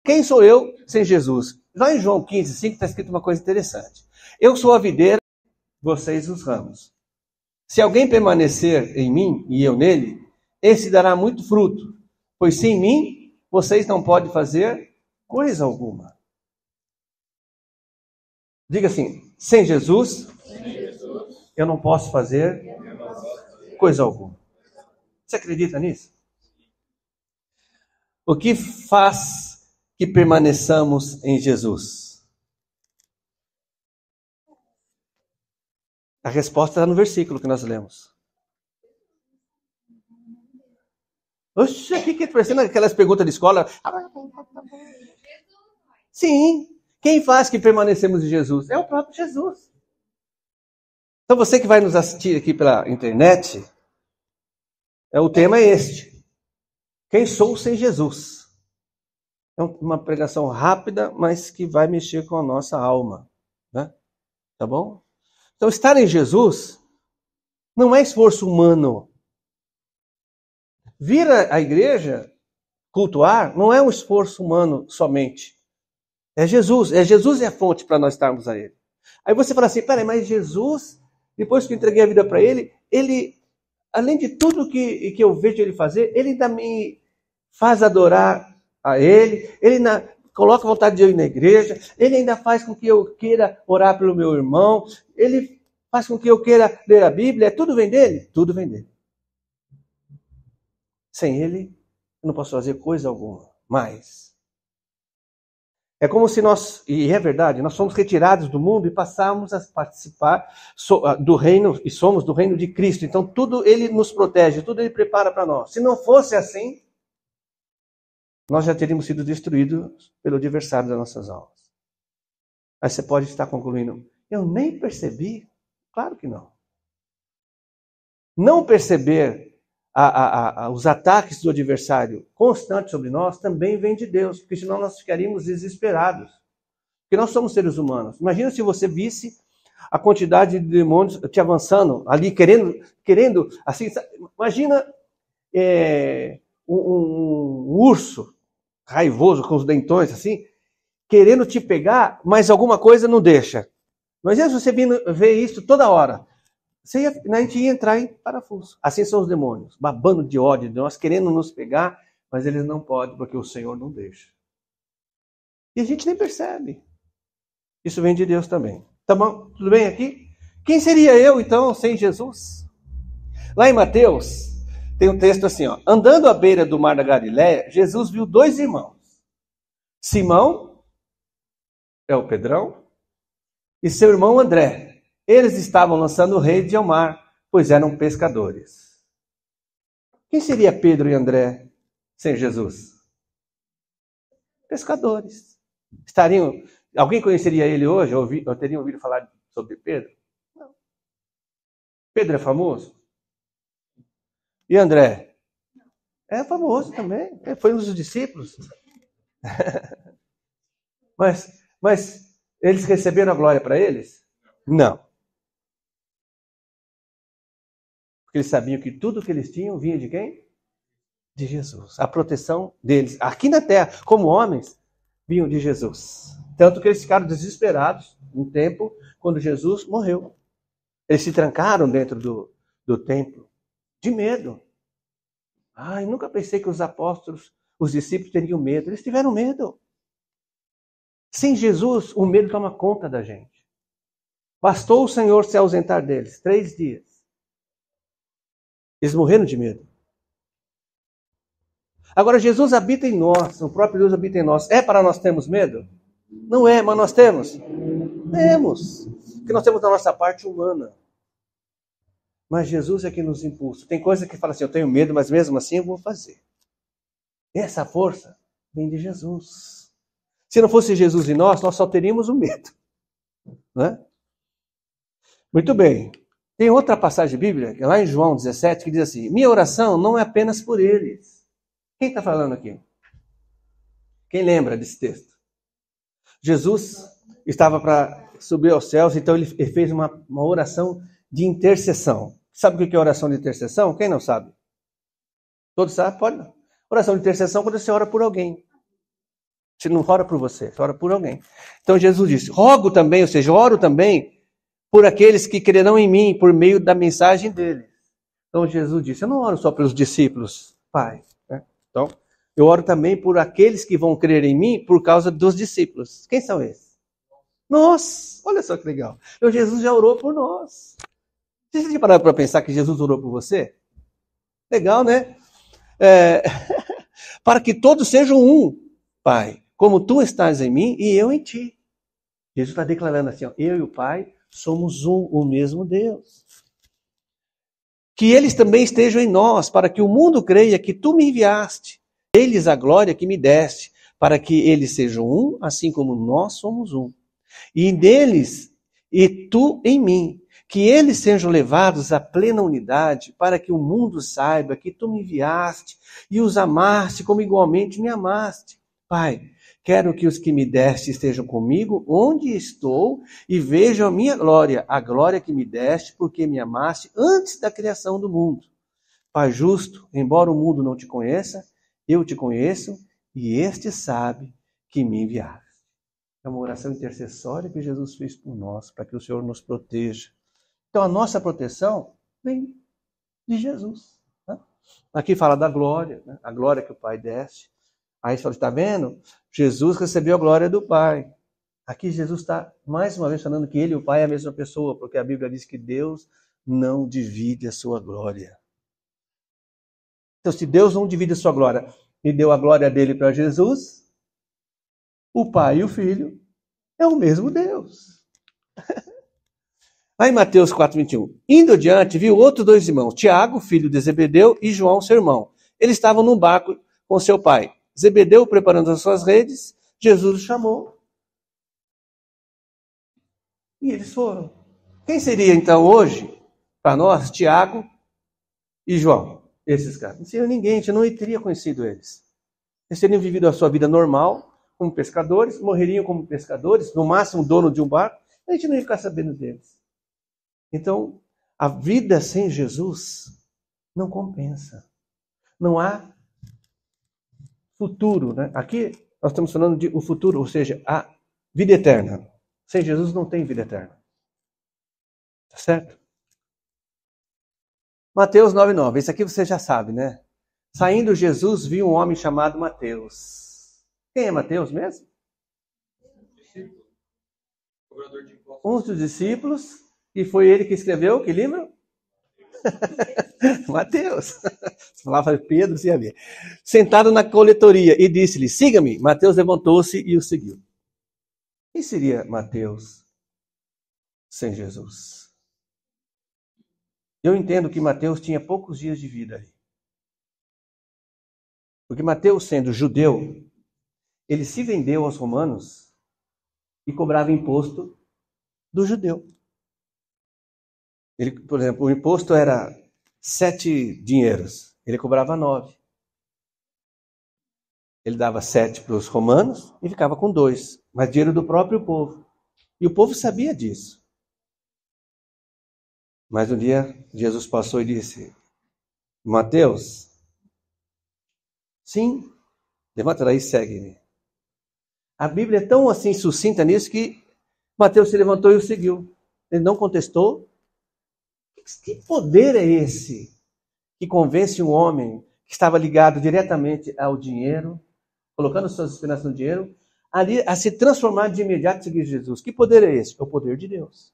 Quem sou eu sem Jesus? Lá em João 15, 5 está escrito uma coisa interessante. Eu sou a videira, vocês os ramos. Se alguém permanecer em mim e eu nele, esse dará muito fruto, pois sem mim vocês não podem fazer coisa alguma. Diga assim, sem Jesus, eu não posso fazer coisa alguma. Você acredita nisso? O que faz que permaneçamos em Jesus? A resposta está no versículo que nós lemos. Oxe, o que parecendo aquelas perguntas de escola? Sim. Quem faz que permanecemos em Jesus? É o próprio Jesus. Então você que vai nos assistir aqui pela internet, o tema é este. Quem sou sem Jesus? É uma pregação rápida, mas que vai mexer com a nossa alma. Né? Tá bom? Então estar em Jesus não é esforço humano. Vir à igreja, cultuar, não é um esforço humano somente. É Jesus. Jesus é a fonte para nós estarmos a Ele. Aí você fala assim, peraí, mas Jesus, depois que eu entreguei a vida para Ele, além de tudo que eu vejo Ele fazer, Ele ainda me faz adorar a Ele, Ele ainda coloca vontade de eu ir na igreja, Ele ainda faz com que eu queira orar pelo meu irmão, Ele faz com que eu queira ler a Bíblia, tudo vem dEle? Tudo vem dEle. Sem Ele, eu não posso fazer coisa alguma. Mas é como se nós, e é verdade, nós somos retirados do mundo e passamos a participar do reino, e somos do reino de Cristo. Então tudo Ele nos protege, tudo Ele prepara para nós. Se não fosse assim, nós já teríamos sido destruídos pelo adversário das nossas almas. Aí você pode estar concluindo, eu nem percebi. Claro que não. Não perceber os ataques do adversário constantes sobre nós também vem de Deus, porque senão nós ficaríamos desesperados. Porque nós somos seres humanos. Imagina se você visse a quantidade de demônios te avançando ali, querendo assim, imagina um urso raivoso com os dentões assim, querendo te pegar, mas alguma coisa não deixa. Imagina se você ver isso toda hora. A gente ia entrar em parafuso. Assim são os demônios, babando de ódio de nós, querendo nos pegar, mas eles não podem, porque o Senhor não deixa. E a gente nem percebe. Isso vem de Deus também. Tá bom? Tudo bem aqui? Quem seria eu, então, sem Jesus? Lá em Mateus, tem um texto assim, ó. Andando à beira do mar da Galileia, Jesus viu dois irmãos. Simão, é o Pedrão, e seu irmão André. Eles estavam lançando rede ao mar, pois eram pescadores. Quem seria Pedro e André sem Jesus? Pescadores. Alguém conheceria ele hoje? Ou teria ouvido falar sobre Pedro? Não. Pedro é famoso? E André? É famoso também. Foi um dos discípulos. Mas eles receberam a glória para eles? Não. Porque eles sabiam que tudo que eles tinham vinha de quem? De Jesus. A proteção deles, aqui na terra, como homens, vinham de Jesus. Tanto que eles ficaram desesperados um tempo quando Jesus morreu. Eles se trancaram dentro do templo, de medo. Nunca pensei que os apóstolos, os discípulos teriam medo. Eles tiveram medo. Sem Jesus, o medo toma conta da gente. Bastou o Senhor se ausentar deles 3 dias. Eles morreram de medo. Agora, Jesus habita em nós, o próprio Deus habita em nós. É para nós termos medo? Não é, mas nós temos? Temos. Porque nós temos a nossa parte humana. Mas Jesus é que nos impulsa. Tem coisa que fala assim, eu tenho medo, mas mesmo assim eu vou fazer. Essa força vem de Jesus. Se não fosse Jesus em nós só teríamos o medo. Não é? Muito bem. Tem outra passagem bíblica, lá em João 17, que diz assim, minha oração não é apenas por eles. Quem está falando aqui? Quem lembra desse texto? Jesus estava para subir aos céus, então ele fez uma oração de intercessão. Sabe o que é oração de intercessão? Quem não sabe? Todos sabem? Pode não. Oração de intercessão é quando você ora por alguém. Você não ora por você, você ora por alguém. Então Jesus disse, rogo também, ou seja, oro também por aqueles que crerão em mim por meio da mensagem dele. Então Jesus disse, eu não oro só pelos discípulos, Pai. Né? Então, eu oro também por aqueles que vão crer em mim por causa dos discípulos. Quem são esses? Nós. Olha só que legal. Então Jesus já orou por nós. Você já parou para pensar que Jesus orou por você? Legal, né? Para que todos sejam um, Pai, como tu estás em mim e eu em ti. Jesus está declarando assim, ó, eu e o Pai somos um, o mesmo Deus. Que eles também estejam em nós, para que o mundo creia que tu me enviaste. Eles a glória que me deste, para que eles sejam um, assim como nós somos um. E neles, e tu em mim, que eles sejam levados à plena unidade, para que o mundo saiba que tu me enviaste e os amaste como igualmente me amaste. Pai, quero que os que me deste estejam comigo onde estou e vejam a minha glória, a glória que me deste, porque me amaste antes da criação do mundo. Pai justo, embora o mundo não te conheça, eu te conheço e este sabe que me enviaste. É uma oração intercessória que Jesus fez por nós, para que o Senhor nos proteja. Então a nossa proteção vem de Jesus. Né? Aqui fala da glória, né? A glória que o Pai deste. Aí você fala, está vendo? Jesus recebeu a glória do Pai. Aqui Jesus está mais uma vez falando que ele e o Pai é a mesma pessoa, porque a Bíblia diz que Deus não divide a sua glória. Então se Deus não divide a sua glória e deu a glória dele para Jesus, o Pai e o Filho é o mesmo Deus. Aí em Mateus 4,21. Indo adiante, viu outros dois irmãos, Tiago, filho de Zebedeu, e João, seu irmão. Eles estavam num barco com seu pai. Zebedeu preparando as suas redes, Jesus os chamou. E eles foram. Quem seria então hoje, para nós, Tiago e João? Esses caras. Não seria ninguém, a gente não teria conhecido eles. Eles teriam vivido a sua vida normal, como pescadores, morreriam como pescadores, no máximo dono de um barco, a gente não ia ficar sabendo deles. Então, a vida sem Jesus não compensa. Não há futuro. Né? Aqui nós estamos falando de o futuro, ou seja, a vida eterna. Sem Jesus não tem vida eterna. Tá certo? Mateus 9,9. Esse aqui você já sabe, né? Saindo Jesus, viu um homem chamado Mateus. Quem é Mateus mesmo? Um dos discípulos. E foi ele que escreveu, que livro? Mateus. Se falava Pedro, você ia ver. Sentado na coletoria e disse-lhe, siga-me. Mateus levantou-se e o seguiu. Quem seria Mateus sem Jesus? Eu entendo que Mateus tinha poucos dias de vida ali. Porque Mateus, sendo judeu, ele se vendeu aos romanos e cobrava imposto do judeu. Ele, por exemplo, o imposto era 7 dinheiros, ele cobrava 9. Ele dava 7 para os romanos e ficava com 2, mas dinheiro do próprio povo. E o povo sabia disso. Mas um dia Jesus passou e disse, Mateus, sim, levanta daí e segue-me. A Bíblia é tão assim sucinta nisso que Mateus se levantou e o seguiu. Ele não contestou. Que poder é esse que convence um homem que estava ligado diretamente ao dinheiro, colocando suas esperanças no dinheiro, a se transformar de imediato e seguir Jesus? Que poder é esse? É o poder de Deus.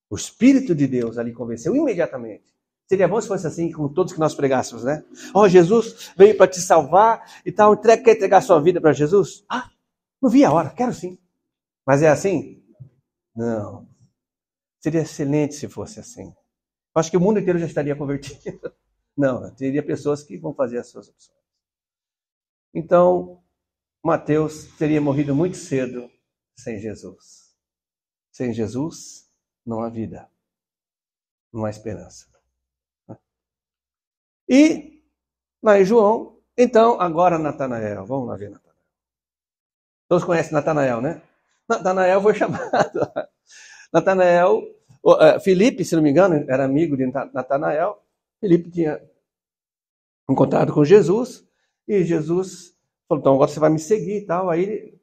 O Espírito de Deus ali convenceu imediatamente. Seria bom se fosse assim com todos que nós pregássemos, né? Jesus veio para te salvar e tal, quer entregar sua vida para Jesus? Não vi a hora, quero sim. Mas é assim? Não. Seria excelente se fosse assim. Acho que o mundo inteiro já estaria convertido. Não, teria pessoas que vão fazer as suas opções. Então, Mateus teria morrido muito cedo sem Jesus. Sem Jesus, não há vida. Não há esperança. E, lá em João, então, agora Natanael. Vamos lá ver Natanael. Todos conhecem Natanael, né? Natanael foi chamado. Natanael, Filipe, se não me engano, era amigo de Natanael. Filipe tinha encontrado com Jesus e Jesus Falou, então agora você vai me seguir e tal. Aí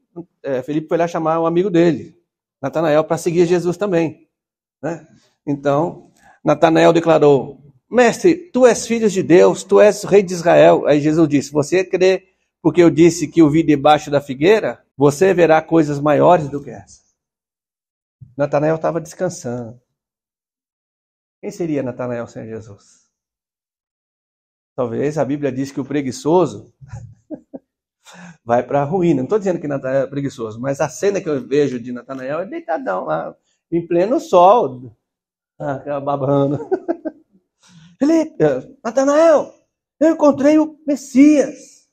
Felipe foi lá chamar um amigo dele, Natanael, para seguir Jesus também, né? Então, Natanael declarou, mestre, tu és filho de Deus, tu és rei de Israel. Aí Jesus disse, você crê porque eu disse que o vi debaixo da figueira? Você verá coisas maiores do que essa. Natanael estava descansando. Quem seria Natanael sem Jesus? Talvez a Bíblia diz que o preguiçoso vai para a ruína. Não estou dizendo que Natanael é preguiçoso, mas a cena que eu vejo de Natanael é deitadão lá, em pleno sol, babando. Felipe, Natanael, eu encontrei o Messias.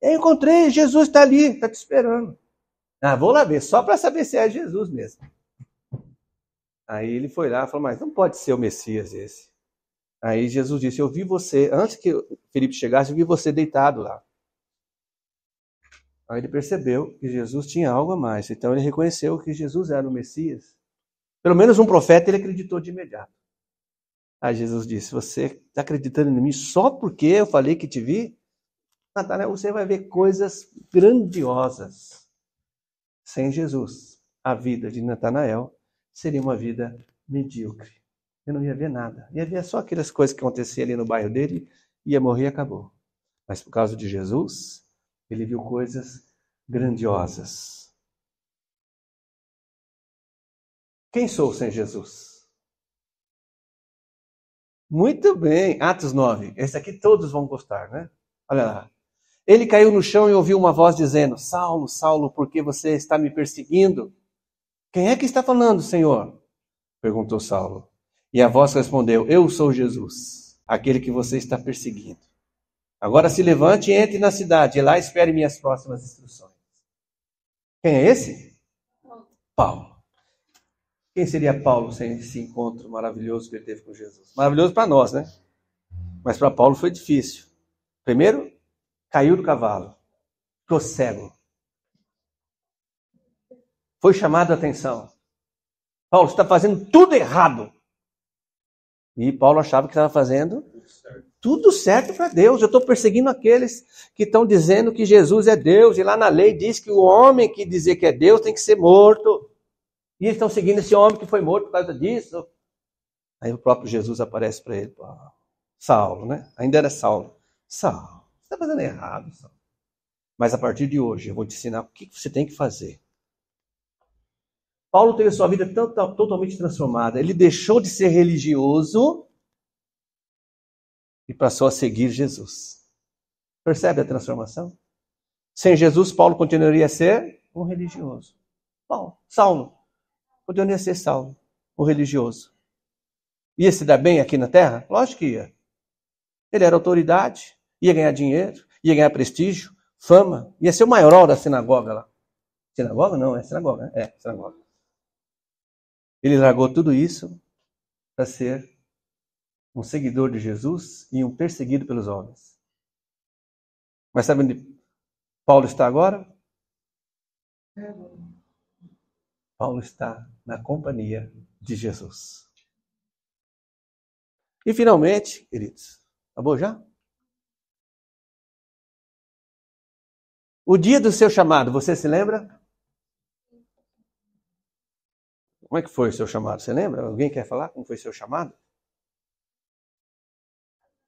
Eu encontrei, Jesus está ali, está te esperando. Vou lá ver, só para saber se é Jesus mesmo. Aí ele foi lá e falou, mas não pode ser o Messias esse. Aí Jesus disse, eu vi você, antes que Felipe chegasse, eu vi você deitado lá. Aí ele percebeu que Jesus tinha algo a mais. Então ele reconheceu que Jesus era o Messias. Pelo menos um profeta ele acreditou de imediato. Aí Jesus disse, você está acreditando em mim só porque eu falei que te vi? Natanael, você vai ver coisas grandiosas. Sem Jesus, a vida de Natanael seria uma vida medíocre. Eu não ia ver nada. Ia ver só aquelas coisas que aconteciam ali no bairro dele, ia morrer e acabou. Mas por causa de Jesus, ele viu coisas grandiosas. Quem sou sem Jesus? Muito bem, Atos 9. Esse aqui todos vão gostar, né? Olha lá. Ele caiu no chão e ouviu uma voz dizendo, Saulo, Saulo, por que você está me perseguindo? Quem é que está falando, Senhor? Perguntou Saulo. E a voz respondeu, eu sou Jesus, aquele que você está perseguindo. Agora se levante e entre na cidade, e lá espere minhas próximas instruções. Quem é esse? Paulo. Quem seria Paulo sem esse encontro maravilhoso que ele teve com Jesus? Maravilhoso para nós, né? Mas para Paulo foi difícil. Primeiro, caiu do cavalo, ficou cego. Foi chamado a atenção. Paulo, você está fazendo tudo errado. E Paulo achava que estava fazendo tudo certo para Deus. Eu estou perseguindo aqueles que estão dizendo que Jesus é Deus. E lá na lei diz que o homem que dizer que é Deus tem que ser morto. E eles estão seguindo esse homem que foi morto por causa disso. Aí o próprio Jesus aparece para ele. Saulo, né? Ainda era Saulo. Saulo, você está fazendo errado, Saulo. Mas a partir de hoje eu vou te ensinar o que você tem que fazer. Paulo teve sua vida totalmente transformada. Ele deixou de ser religioso e passou a seguir Jesus. Percebe a transformação? Sem Jesus, Paulo continuaria a ser um religioso. Saulo continuaria a ser Saulo, um religioso. Ia se dar bem aqui na terra? Lógico que ia. Ele era autoridade, ia ganhar dinheiro, ia ganhar prestígio, fama, ia ser o maior da sinagoga lá. Sinagoga? Não, é sinagoga, né? É, sinagoga. Ele largou tudo isso para ser um seguidor de Jesus e um perseguido pelos homens. Mas sabe onde Paulo está agora? Paulo está na companhia de Jesus. E finalmente, queridos, acabou já? O dia do seu chamado, você se lembra? Como é que foi o seu chamado? Você lembra? Alguém quer falar como foi o seu chamado?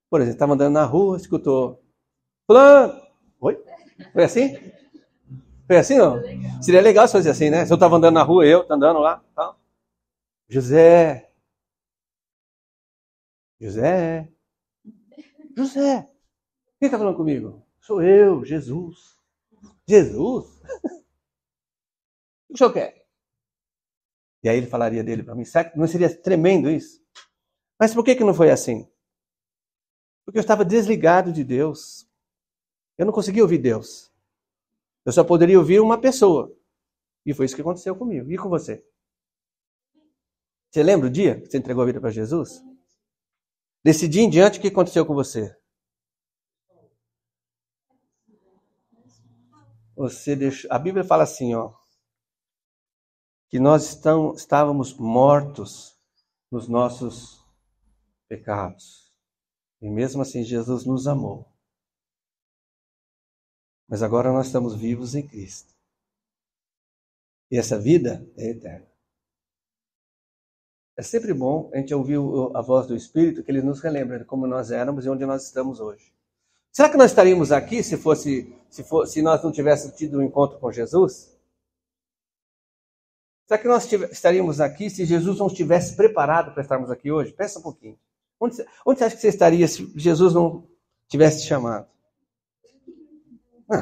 Por exemplo, estava andando na rua, escutou. Fulano! Oi? Foi assim? Foi assim, não? Seria legal se fosse assim, né? Se eu estava andando na rua, eu andando lá. Tal. José. Quem está falando comigo? Sou eu, Jesus. Jesus? O que o senhor quer? E aí ele falaria dele para mim. Não seria tremendo isso? Mas por que não foi assim? Porque eu estava desligado de Deus. Eu não conseguia ouvir Deus. Eu só poderia ouvir uma pessoa. E foi isso que aconteceu comigo. E com você? Você lembra o dia que você entregou a vida para Jesus? Desse dia em diante, o que aconteceu com você? Você deixou... A Bíblia fala assim, que nós estávamos mortos nos nossos pecados. E mesmo assim, Jesus nos amou. Mas agora nós estamos vivos em Cristo. E essa vida é eterna. É sempre bom a gente ouvir a voz do Espírito, que ele nos relembra de como nós éramos e onde nós estamos hoje. Será que nós estaríamos aqui se nós não tivéssemos tido um encontro com Jesus? Será que nós estaríamos aqui se Jesus não estivesse preparado para estarmos aqui hoje? Pensa um pouquinho. Onde você acha que você estaria se Jesus não tivesse te chamado?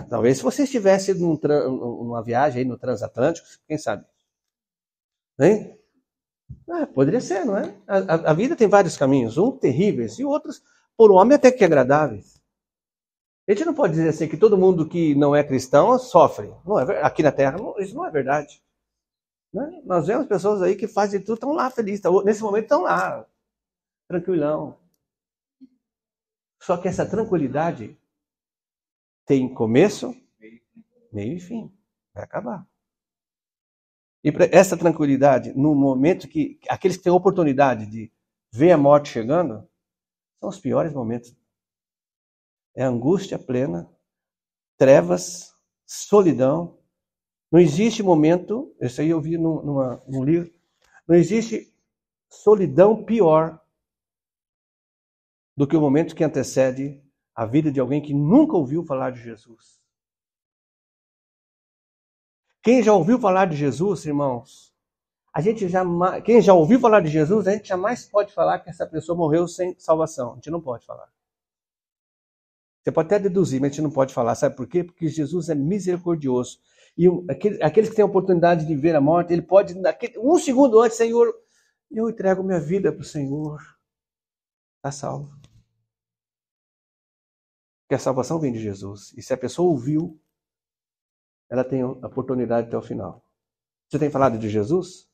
Talvez se você estivesse numa viagem aí no transatlântico, quem sabe? Hein? Poderia ser, não é? A vida tem vários caminhos, uns terríveis e outros, por um homem, até que agradáveis. A gente não pode dizer assim que todo mundo que não é cristão sofre. Não é, aqui na Terra, isso não é verdade. Né? Nós vemos pessoas aí que fazem tudo, estão lá felizes. Nesse momento estão lá, tranquilão. Só que essa tranquilidade tem começo, meio e fim. Vai acabar. E essa tranquilidade, no momento que aqueles que têm a oportunidade de ver a morte chegando, são os piores momentos. É angústia plena, trevas, solidão. Não existe momento, isso aí eu vi num livro, não existe solidão pior do que o momento que antecede a vida de alguém que nunca ouviu falar de Jesus. Quem já ouviu falar de Jesus, irmãos, quem já ouviu falar de Jesus, a gente jamais pode falar que essa pessoa morreu sem salvação. A gente não pode falar. Você pode até deduzir, mas a gente não pode falar. Sabe por quê? Porque Jesus é misericordioso. E aqueles que têm a oportunidade de ver a morte, ele pode, um segundo antes, Senhor, eu entrego minha vida para o Senhor. Está salvo. Porque a salvação vem de Jesus. E se a pessoa ouviu, ela tem a oportunidade até o final. Você tem falado de Jesus?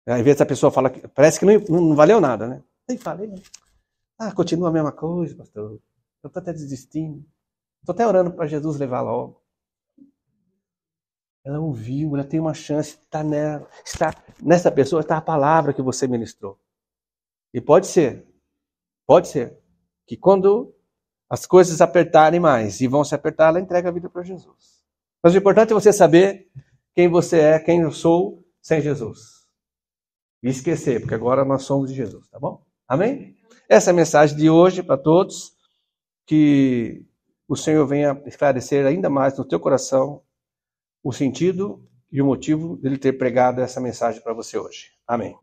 Às vezes a pessoa fala, parece que não valeu nada, né? Nem falei, né? Continua a mesma coisa, pastor. Eu estou até desistindo. Estou até orando para Jesus levar logo. Ela ouviu, ela tem uma chance, nessa pessoa está a palavra que você ministrou. E pode ser que quando as coisas apertarem mais e vão se apertar, ela entrega a vida para Jesus. Mas o importante é você saber quem você é, quem eu sou sem Jesus. E esquecer, porque agora nós somos de Jesus, tá bom? Amém? Essa é a mensagem de hoje para todos, que o Senhor venha esclarecer ainda mais no teu coração o sentido e o motivo dele ter pregado essa mensagem para você hoje. Amém.